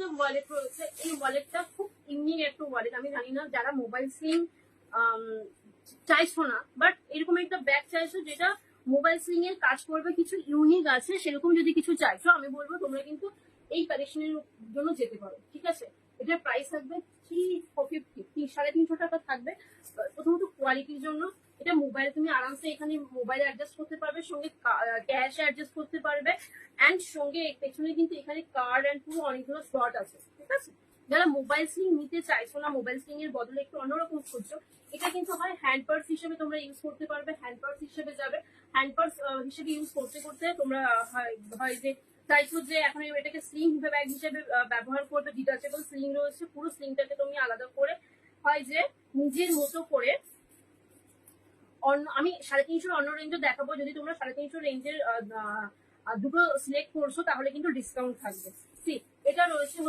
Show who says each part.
Speaker 1: একটা ওয়ালেট রয়েছে, এই ওয়ালেটটা খুব ইউনিক একটা ওয়ালেট। আমি জানি না যারা মোবাইল স্লিং চাইছো না, বাট এরকম একটা ব্যাগ চাইছো যেটা মোবাইল স্লিং এর কাজ করবে, কিছু ইউনিক আছে, সেরকম যদি কিছু চাইছো আমি বলবো তোমরা কিন্তু এই কালেকশনের জন্য যেতে পারো। ঠিক আছে, এটার প্রাইস থাকবে 350, 350 টাকা থাকবে। প্রথমত কোয়ালিটির জন্য, এটা মোবাইল তুমি আরামসে এখানে মোবাইল অ্যাডজাস্ট করতে পারবে, সঙ্গে ক্যাশ অ্যাডজাস্ট করতে পারবে, এন্ড সঙ্গে পেছনে কিন্তু এখানে কার্ড এন্ড পুরো অনেকগুলো স্লট আছে। ঠিক আছে, যারা মোবাইল স্লিং নিতে চাইছো না, মোবাইল স্লিং এর বদলে একটু অন্যরকম খুঁজছো, এটা কিন্তু হয় হ্যান্ড পার্স হিসেবে তোমরা ইউজ করতে পারবে, হ্যান্ড পার্স হিসেবে যাবে। হ্যান্ড পার্স হিসেবে ইউজ করতে করতে তোমরা হয় যে চাইছো যে এখন এটাকে স্লিং ব্যাগ হিসেবে ব্যবহার করবে, ডিটাচেবল স্লিং রয়েছে, পুরো স্লিংটাকে তুমি আলাদা করে হয় যে নিজের মতো করে আমি 350 অন্য রেঞ্জে দেখাবো। যদি তোমরা 350 রেঞ্জের দুটো সিলেক্ট করছো তাহলে কিন্তু ডিসকাউন্ট থাকবে। এটা রয়েছে